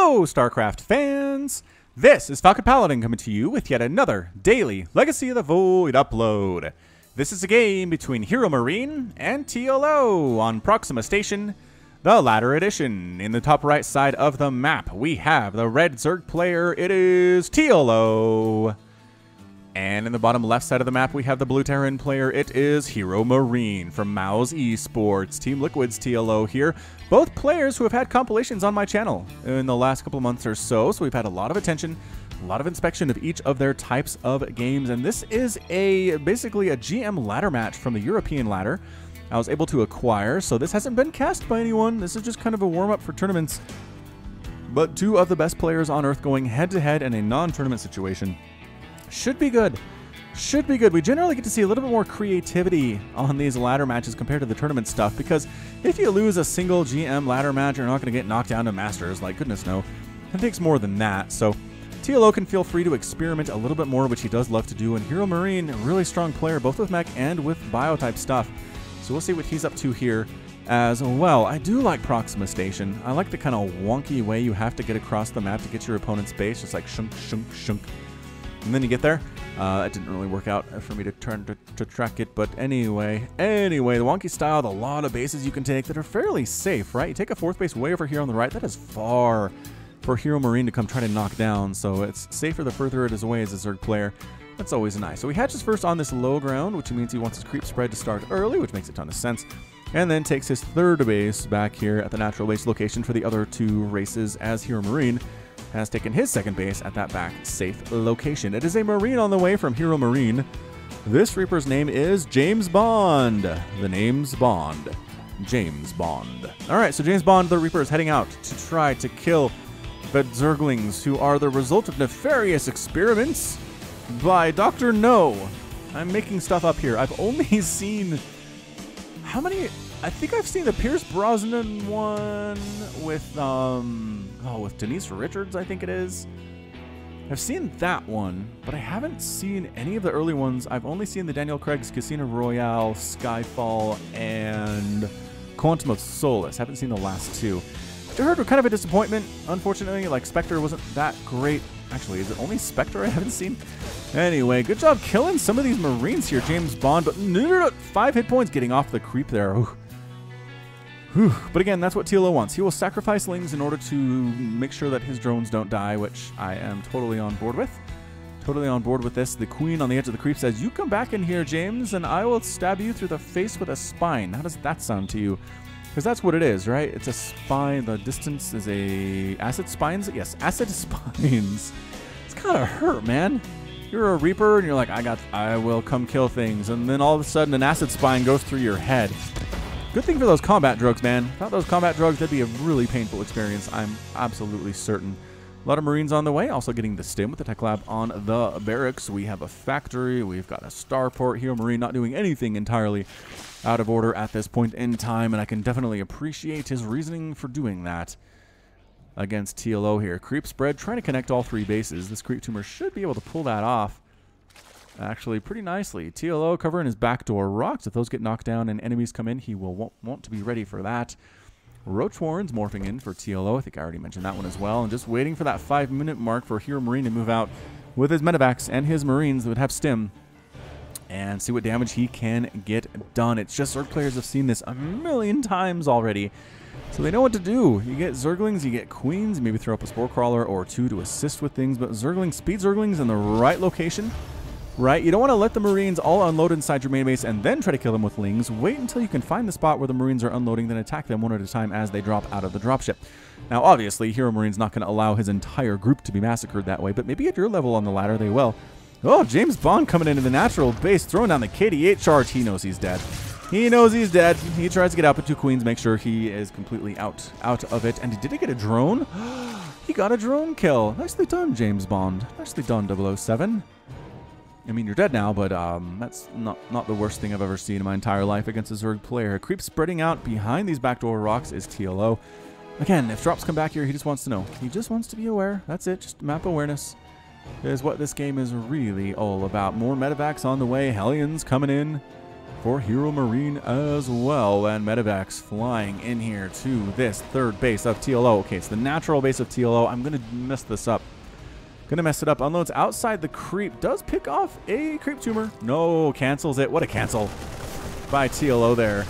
Hello, StarCraft fans! This is Falcon Paladin coming to you with yet another daily Legacy of the Void upload. This is a game between HeroMarine and TLO on Proxima Station, the latter edition. In the top right side of the map, we have the red Zerg player. It is TLO. And in the bottom left side of the map, we have the blue Terran player. It is HeroMarine from Mouse Esports. Team Liquid's TLO here. Both players who have had compilations on my channel in the last couple of months or so. So we've had a lot of attention, a lot of inspection of each of their types of games. And this is basically a GM ladder match from the European ladder I was able to acquire. So this hasn't been cast by anyone. This is just kind of a warm-up for tournaments. But two of the best players on Earth going head-to-head in a non-tournament situation. Should be good. Should be good. We generally get to see a little bit more creativity on these ladder matches compared to the tournament stuff, because if you lose a single GM ladder match, you're not going to get knocked down to Masters. Like, goodness no. It takes more than that. So TLO can feel free to experiment a little bit more, which he does love to do. And HeroMarine, a really strong player, both with mech and with biotype stuff. So we'll see what he's up to here as well. I do like Proxima Station. I like the kind of wonky way you have to get across the map to get your opponent's base, just like shunk, shunk, shunk. And then you get there. It didn't really work out for me to turn to track it, but anyway, the wonky style, a lot of bases you can take that are fairly safe, right? You take a fourth base way over here on the right. That is far for HeroMarine to come try to knock down, so it's safer the further it is away as a Zerg player. That's always nice. So he hatches first on this low ground, which means he wants his creep spread to start early, which makes a ton of sense, and then takes his third base back here at the natural base location for the other two races, as HeroMarine has taken his second base at that back safe location. It is a Marine on the way from HeroMarine. This Reaper's name is James Bond. The name's Bond. James Bond. Alright, so James Bond, the Reaper, is heading out to try to kill the Zerglings, who are the result of nefarious experiments by Dr. No. I'm making stuff up here. I've only seen... how many... I think I've seen the Pierce Brosnan one with, with Denise Richards, I think it is. I've seen that one, but I haven't seen any of the early ones. I've only seen the Daniel Craig's Casino Royale, Skyfall, and Quantum of Solace. Haven't seen the last two, which I heard were kind of a disappointment, unfortunately. Like, Spectre wasn't that great. Actually, is it only Spectre I haven't seen? Anyway, good job killing some of these Marines here, James Bond, but no, 5 hit points getting off the creep there. Ooh. But again, that's what TLO wants. He will sacrifice lings in order to make sure that his drones don't die, which I am totally on board with. Totally on board with this. The queen on the edge of the creep says, "You come back in here, James, and I will stab you through the face with a spine." How does that sound to you? Because that's what it is, right? It's a spine. The distance is a... acid spines? Yes, acid spines. It's gotta hurt, man. You're a Reaper, and you're like, I will come kill things. And then all of a sudden, an acid spine goes through your head. Good thing for those combat drugs, man. Without those combat drugs, that'd be a really painful experience, I'm absolutely certain. A lot of Marines on the way, also getting the stim with the tech lab on the barracks. We have a factory, we've got a starport. HeroMarine not doing anything entirely out of order at this point in time, and I can definitely appreciate his reasoning for doing that against TLO here. Creep spread, trying to connect all 3 bases. This creep tumor should be able to pull that off actually pretty nicely. TLO covering his backdoor rocks. If those get knocked down and enemies come in, he will want to be ready for that. Roach Warren's morphing in for TLO. I think I already mentioned that one as well. And just waiting for that 5-minute mark for HeroMarine to move out with his medevacs and his Marines that would have stim and see what damage he can get done. It's just Zerg players have seen this a million times already, so they know what to do. You get Zerglings, you get Queens, maybe throw up a Spore Crawler or 2 to assist with things, but Zerglings, speed Zerglings in the right location. Right, you don't want to let the Marines all unload inside your main base and then try to kill them with lings. Wait until you can find the spot where the Marines are unloading, then attack them one at a time as they drop out of the dropship. Now, obviously, HeroMarine's not going to allow his entire group to be massacred that way, but maybe at your level on the ladder, they will. Oh, James Bond coming into the natural base, throwing down the KD8 charge. He knows he's dead. He knows he's dead. He tries to get out with 2 queens, make sure he is completely out of it. And did he get a drone? He got a drone kill. Nicely done, James Bond. Nicely done, 007. I mean, you're dead now, but that's not the worst thing I've ever seen in my entire life against a Zerg player. Creep spreading out behind these backdoor rocks is TLO. Again, if drops come back here, he just wants to know. He just wants to be aware. That's it. Just map awareness is what this game is really all about. More medevacs on the way. Hellions coming in for HeroMarine as well. And Medivacs flying in here to this third base of TLO. Okay, it's the natural base of TLO. I'm going to mess this up. Gonna mess it up. Unloads outside the creep. Does pick off a creep tumor. No, cancels it. What a cancel by TLO there.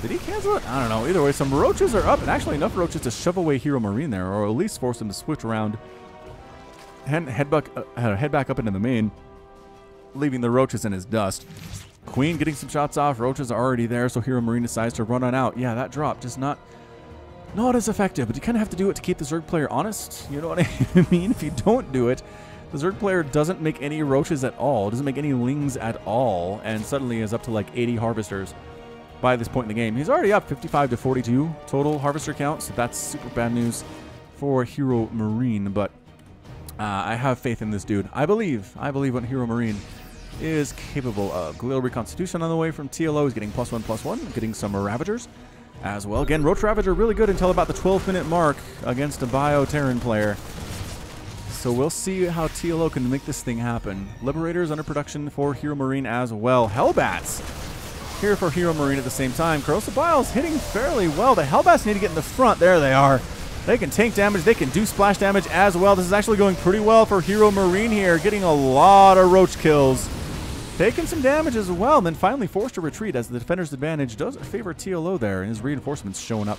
Did he cancel it? I don't know. Either way, some roaches are up, and actually enough roaches to shove away HeroMarine there, or at least force him to switch around and head back up into the main, leaving the roaches in his dust. Queen getting some shots off. Roaches are already there, so HeroMarine decides to run on out. Yeah, that drop just not as effective, but you kind of have to do it to keep the Zerg player honest. You know what I mean? If you don't do it, the Zerg player doesn't make any roaches at all, doesn't make any lings at all, and suddenly is up to like 80 harvesters by this point in the game. He's already up 55 to 42 total harvester count, so that's super bad news for HeroMarine, but I have faith in this dude. I believe what HeroMarine is capable of. Galil Reconstitution on the way from TLO. He's getting +1/+1, getting some Ravagers as well. Again, Roach Ravager really good until about the 12-minute mark against a Bio Terran player. So we'll see how TLO can make this thing happen. Liberators under production for HeroMarine as well. Hellbats here for HeroMarine at the same time. Corrosive Biles hitting fairly well. The Hellbats need to get in the front. There they are. They can tank damage. They can do splash damage as well. This is actually going pretty well for HeroMarine here. Getting a lot of roach kills. Taking some damage as well, and then finally forced to retreat as the defender's advantage does favor TLO there, and his reinforcements showing up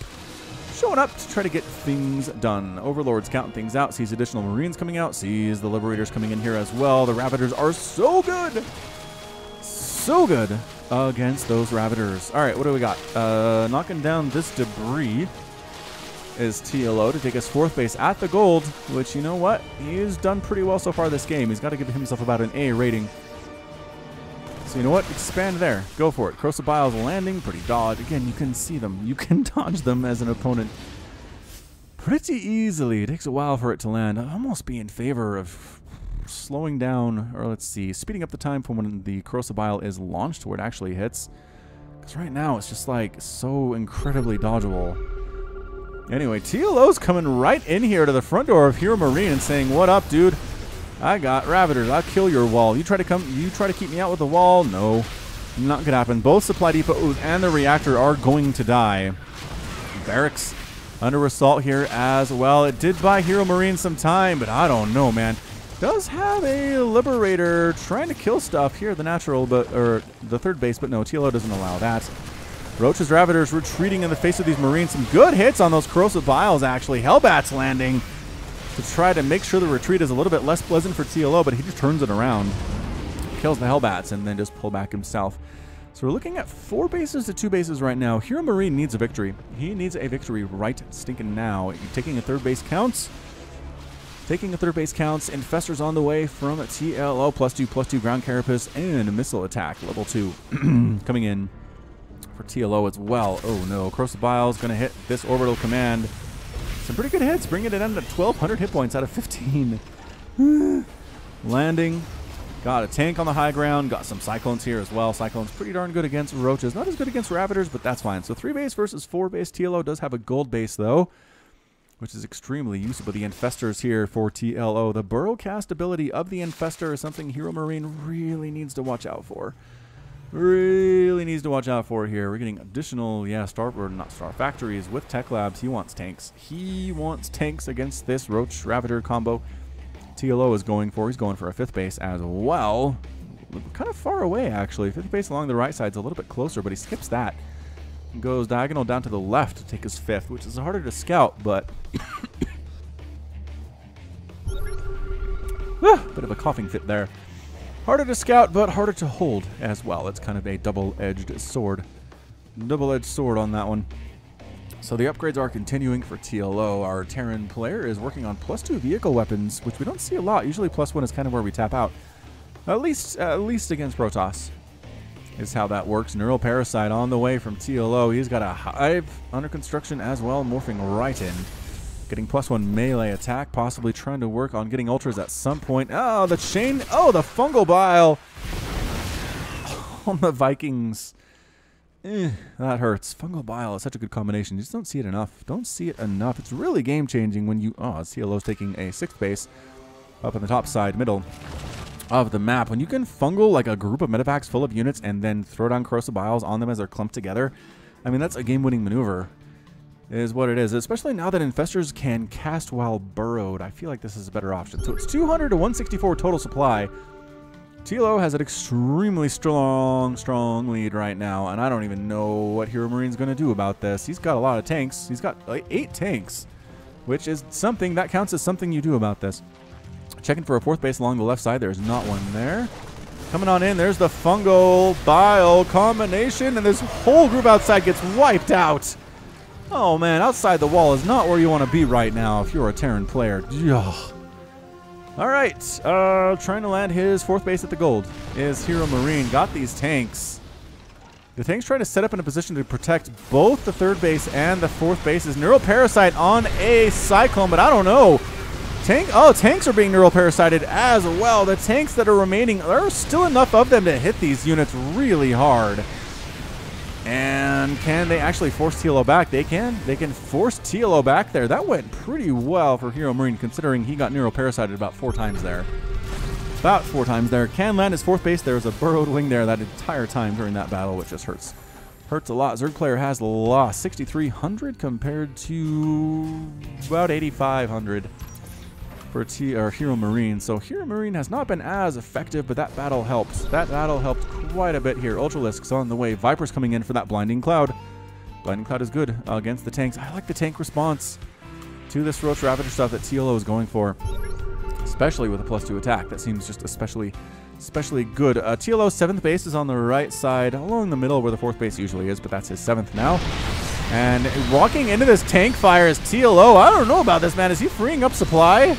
to try to get things done. Overlord's counting things out, sees additional Marines coming out, sees the Liberators coming in here as well. The Ravagers are so good against those Ravagers. All right, what do we got? Knocking down this debris is TLO to take his fourth base at the gold, which, you know what? He's done pretty well so far this game. He's got to give himself about an A rating. So you know what? Expand there. Go for it. Corrosive Biles landing. Pretty dodge. Again, you can see them. You can dodge them as an opponent pretty easily. It takes a while for it to land. I'd almost be in favor of slowing down, or let's see, speeding up the time from when the Corrosive Bile is launched to where it actually hits. Because right now it's just like so incredibly dodgeable. Anyway, TLO's coming right in here to the front door of HeroMarine and saying, "What up, dude? I got Ravagers. I'll kill your wall. You try to keep me out with the wall? No. Not gonna happen." Both supply depots and the reactor are going to die. Barracks under assault here as well. It did buy HeroMarine some time, but I don't know, man. Does have a Liberator trying to kill stuff here at the natural, or the third base, but no, TLO doesn't allow that. Roach's Ravagers retreating in the face of these Marines. Some good hits on those Corrosive Biles, actually. Hellbats landing to try to make sure the retreat is a little bit less pleasant for TLO, but he just turns it around, kills the Hellbats, and then just pull back himself. So we're looking at 4 bases to 2 bases right now. HeroMarine needs a victory. He needs a victory right stinking now. Taking a third base counts. Infestors on the way from TLO. +2/+2 ground carapace and missile attack. Level 2 coming in for TLO as well. Oh no, Corrosive Biles going to hit this orbital command. Some pretty good hits, bringing it down to 1,200 hit points out of 15. Landing. Got a tank on the high ground. Got some Cyclones here as well. Cyclones pretty darn good against Roaches. Not as good against Ravagers, but that's fine. So 3 base versus 4 base. TLO does have a gold base, though, which is extremely useful. The Infestors here for TLO. The burrow cast ability of the Infestor is something HeroMarine really needs to watch out for. Really needs to watch out for here. We're getting additional, Star Factories with Tech Labs. He wants tanks. He wants tanks against this Roach Ravager combo. TLO is going for. He's going for a 5th base as well. Kind of far away, actually. 5th base along the right side is a little bit closer, but he skips that. Goes diagonal down to the left to take his 5th, which is harder to scout, but bit of a coughing fit there. Harder to scout, but harder to hold as well. It's kind of a double-edged sword. Double-edged sword on that one. So the upgrades are continuing for TLO. Our Terran player is working on +2 vehicle weapons, which we don't see a lot. Usually +1 is kind of where we tap out. At least against Protoss is how that works. Neural Parasite on the way from TLO. He's got a hive under construction as well, morphing right in. Getting +1 melee attack, possibly trying to work on getting ultras at some point. Oh, the chain. Oh, the fungal bile on the Vikings. That hurts. Fungal bile is such a good combination. You just don't see it enough. It's really game changing when you. Oh, TLO's taking a 6th base up on the top side, middle of the map. When you can fungal like a group of medevacks full of units and then throw down corrosive biles on them as they're clumped together, I mean, that's a game-winning maneuver, is what it is. Especially now that infestors can cast while burrowed. I feel like this is a better option. So it's 200 to 164 total supply. TLO has an extremely strong lead right now, and I don't even know what HeroMarine's going to do about this. He's got a lot of tanks. He's got like 8 tanks, which is something that counts as something you do about this. Checking for a 4th base along the left side. There's not one there. Coming on in, there's the fungal bile combination, and this whole group outside gets wiped out. Oh man, outside the wall is not where you want to be right now if you're a Terran player. Ugh. All right, trying to land his 4th base at the gold is HeroMarine. Got these tanks. The tank's trying to set up in a position to protect both the 3rd base and the 4th bases. Neural Parasite on a Cyclone, but I don't know. Tanks are being neural parasited as well. The tanks that are remaining, there are still enough of them to hit these units really hard. And can they actually force TLO back? They can. They can force TLO back there. That went pretty well for HeroMarine, considering he got neural parasited about 4 times there. About 4 times there. Can land his 4th base. There was a burrowed wing there that entire time during that battle, which just hurts. Hurts a lot. Zerg player has lost 6,300 compared to about 8,500 for HeroMarine. So HeroMarine has not been as effective, but that battle helped. That battle helped quite a bit here. Ultralisk's on the way. Viper's coming in for that Blinding Cloud. Blinding Cloud is good against the tanks. I like the tank response to this Roach Ravager stuff that TLO is going for, especially with a +2 attack. That seems just especially good. TLO's 7th base is on the right side, along the middle where the 4th base usually is, but that's his 7th now. And walking into this tank fire is TLO. I don't know about this, man. Is he freeing up supply?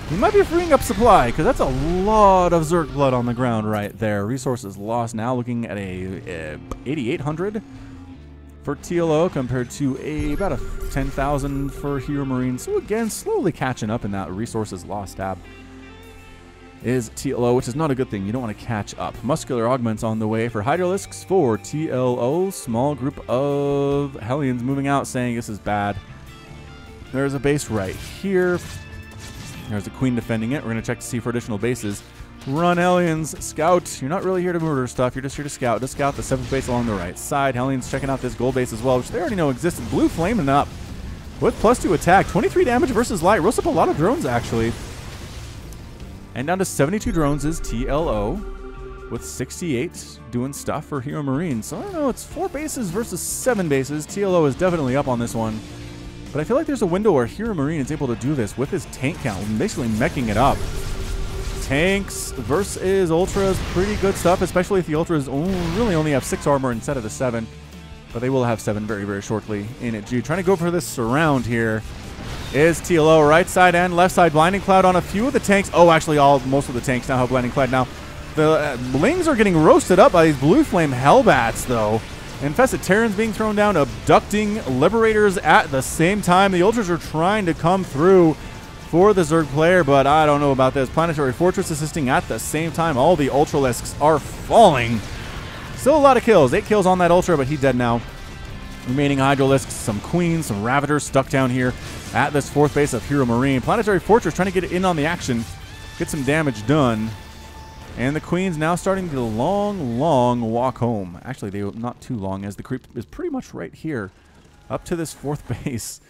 He might be freeing up supply, because that's a lot of Zerg blood on the ground right there. Resources lost now, looking at a 8,800 for TLO compared to about a 10,000 for HeroMarine. So again, slowly catching up in that resources lost tab is TLO, which is not a good thing. You don't want to catch up. Muscular augments on the way for Hydralisks for TLO. Small group of Hellions moving out, saying this is bad. There's a base right here. There's a queen defending it. We're going to check to see for additional bases. Run, Hellions. Scout. You're not really here to murder stuff. You're just here to scout. Just scout the 7th base along the right side. Hellions checking out this gold base as well, which they already know existed. Blue flaming up with +2 attack. 23 damage versus light. Roasts up a lot of drones, actually. And down to 72 drones is TLO with 68 doing stuff for HeroMarine. So I don't know. It's 4 bases versus 7 bases. TLO is definitely up on this one. But I feel like there's a window where HeroMarine is able to do this with his tank count, basically meching it up. Tanks versus Ultras, pretty good stuff, especially if the Ultras really only have 6 armor instead of the 7. But they will have 7 very, very shortly in it. G. Trying to go for this surround here is TLO. Right side and left side. Blinding Cloud on a few of the tanks. Oh, actually, most of the tanks now have Blinding Cloud now. The Lings are getting roasted up by these Blue Flame Hellbats, though. Infested Terrans being thrown down, abducting Liberators at the same time. The Ultras are trying to come through for the Zerg player, but I don't know about this. Planetary Fortress assisting at the same time. All the Ultralisks are falling. Still a lot of kills. 8 kills on that Ultra, but he's dead now. Remaining Hydralisks, some Queens, some Ravagers stuck down here at this 4th base of HeroMarine. Planetary Fortress trying to get in on the action, get some damage done. And the Queen's now starting the long walk home. Actually, they not too long, as the creep is pretty much right here, up to this 4th base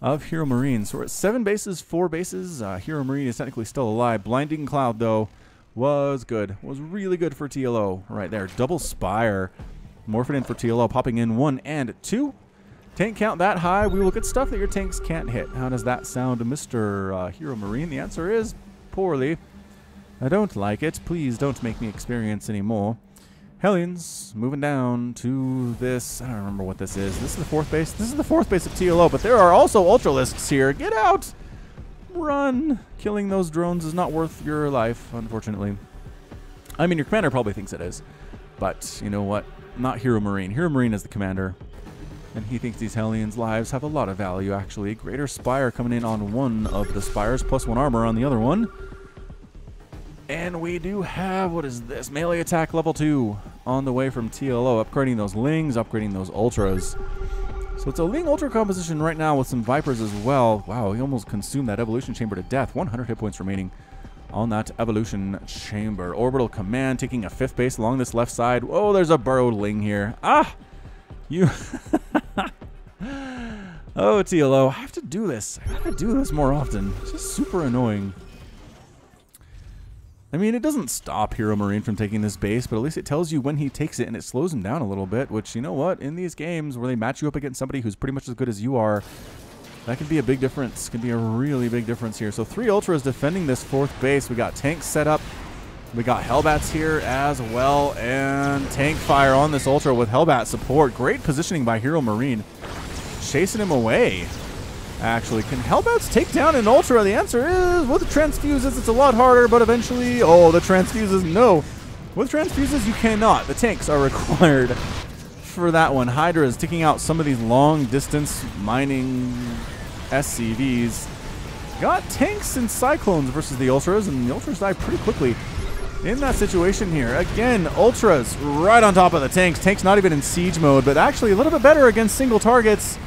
of HeroMarine. So we're at 7 bases, 4 bases. HeroMarine is technically still alive. Blinding Cloud, though, was good. Was really good for TLO right there. Double Spire. Morphing in for TLO, popping in 1 and 2. Tank count that high, we will get stuff that your tanks can't hit. How does that sound, Mr. HeroMarine? The answer is poorly. I don't like it. Please don't make me experience any more. Hellions moving down to this. I don't remember what this is. This is the 4th base. This is the 4th base of TLO, but there are also Ultralisks here. Get out! Run! Killing those drones is not worth your life, unfortunately. I mean, your commander probably thinks it is. But, you know what? Not HeroMarine. HeroMarine is the commander. And he thinks these Hellions' lives have a lot of value, actually. Greater Spire coming in on one of the Spires, +1 armor on the other one. And we do have, what is this? Melee attack level 2 on the way from TLO. Upgrading those Lings, upgrading those Ultras. So it's a Ling Ultra composition right now with some Vipers as well. Wow, he almost consumed that Evolution Chamber to death. 100 hit points remaining on that evolution chamber. Orbital command taking a 5th base along this left side. Oh, there's a burrowed ling here. Ah! You... Oh, TLO, I have to do this. I gotta do this more often. It's just super annoying. I mean, it doesn't stop HeroMarine from taking this base, but at least it tells you when he takes it, and it slows him down a little bit, which, you know what? In these games where they match you up against somebody who's pretty much as good as you are, that can be a big difference. Can be a really big difference here. So 3 Ultras defending this 4th base. We got tanks set up. We got Hellbats here as well, and tank fire on this Ultra with Hellbat support. Great positioning by HeroMarine. Chasing him away. Actually, can Hellbats take down an Ultra? The answer is, with transfuses, it's a lot harder, but eventually, oh, the transfuses, no. With transfuses, you cannot. The tanks are required for that one. Hydra is taking out some of these long-distance mining SCVs. Got tanks and Cyclones versus the Ultras, and the Ultras die pretty quickly in that situation here. Again, Ultras right on top of the tanks. Tanks not even in siege mode, but actually a little bit better against single targets.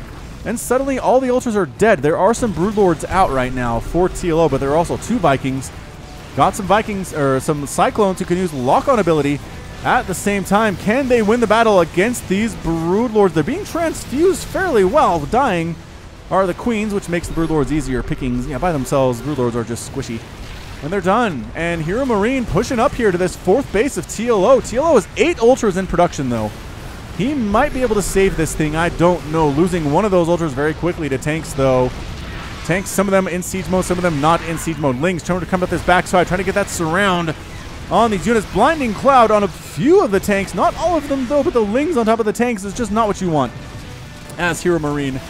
And suddenly all the Ultras are dead. There are some Broodlords out right now for TLO, but there are also 2 Vikings. Got some Vikings, or some Cyclones who can use lock-on ability at the same time. Can they win the battle against these Broodlords? They're being transfused fairly well. Dying are the Queens, which makes the Broodlords easier pickings. Yeah, by themselves, Broodlords are just squishy. And they're done. And HeroMarine pushing up here to this 4th base of TLO. TLO has 8 Ultras in production, though. He might be able to save this thing. I don't know. Losing one of those Ultras very quickly to tanks, though. Tanks, some of them in siege mode, some of them not in siege mode. Lings trying to come up this backside, trying to get that surround on these units. Blinding Cloud on a few of the tanks. Not all of them, though, but the Lings on top of the tanks is just not what you want as HeroMarine.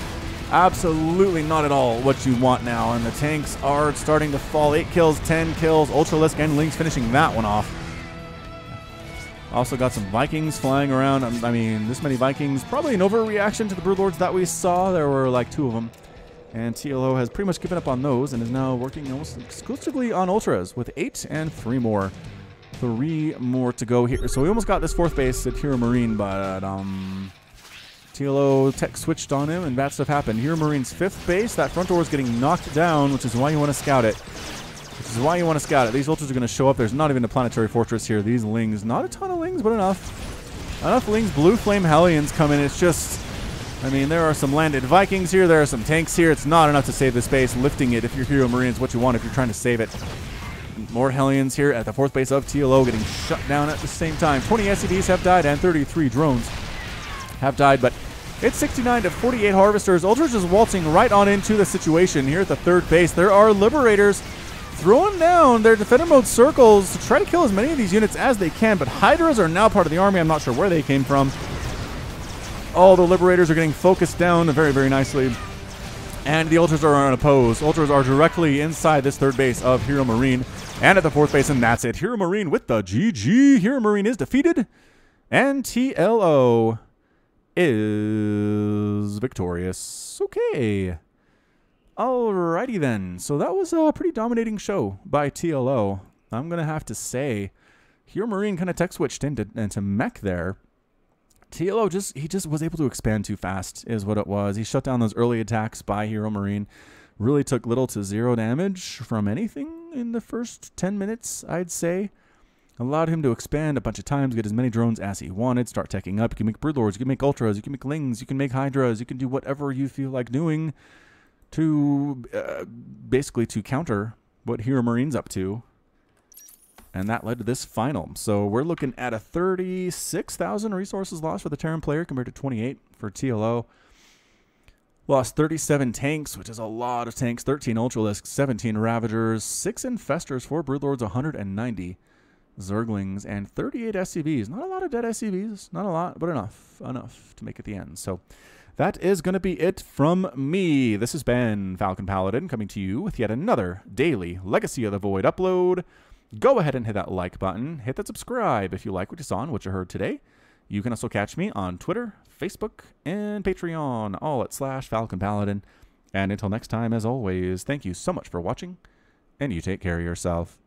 Absolutely not at all what you want now. And the tanks are starting to fall. 8 kills, 10 kills. Ultralisk and Lings finishing that one off. Also got some Vikings flying around. I mean, this many Vikings. Probably an overreaction to the Broodlords that we saw. There were like 2 of them. And TLO has pretty much given up on those and is now working almost exclusively on Ultras with 8 and 3 more. 3 more to go here. So we almost got this 4th base at HeroMarine, but TLO tech switched on him and bad stuff happened. HeroMarine's 5th base. That front door is getting knocked down, which is why you want to scout it. These Ultras are going to show up. There's not even a planetary fortress here. These Lings, not a ton of Lings, but enough. Enough Lings. Blue Flame Hellions come in. It's just, I mean, there are some landed Vikings here. There are some tanks here. It's not enough to save this base. Lifting it, if you're HeroMarine, is what you want if you're trying to save it. More Hellions here at the 4th base of TLO getting shut down at the same time. 20 SCVs have died and 33 drones have died, but it's 69 to 48 Harvesters. Ultras just waltzing right on into the situation here at the 3rd base. There are Liberators throwing down their defender mode circles to try to kill as many of these units as they can, but Hydras are now part of the army. I'm not sure where they came from. All the Liberators are getting focused down very, very nicely, and the Ultras are unopposed. Ultras are directly inside this 3rd base of HeroMarine and at the 4th base, and that's it. HeroMarine with the GG. HeroMarine is defeated, and TLO is victorious. Okay. Alrighty then. So that was a pretty dominating show by TLO. I'm going to have to say, HeroMarine kind of tech switched into mech there. TLO he just was able to expand too fast is what it was. He shut down those early attacks by HeroMarine. Really took little to 0 damage from anything in the first 10 minutes, I'd say. Allowed him to expand a bunch of times, get as many drones as he wanted, start teching up. You can make Broodlords, you can make Ultras, you can make Lings, you can make Hydras, you can do whatever you feel like doing to basically to counter what HeroMarine's up to. And that led to this final. So we're looking at a 36,000 resources lost for the Terran player compared to 28 for TLO. Lost 37 tanks, which is a lot of tanks. 13 Ultralisks, 17 Ravagers, 6 Infestors, 4 Broodlords, 190 Zerglings, and 38 SCVs. Not a lot of dead SCVs. Not a lot, but enough. Enough to make it the end. So that is going to be it from me. This has been Falcon Paladin coming to you with yet another daily Legacy of the Void upload. Go ahead and hit that like button. Hit that subscribe if you like what you saw and what you heard today. You can also catch me on Twitter, Facebook, and Patreon, all at /Falcon Paladin. And until next time, as always, thank you so much for watching, and you take care of yourself.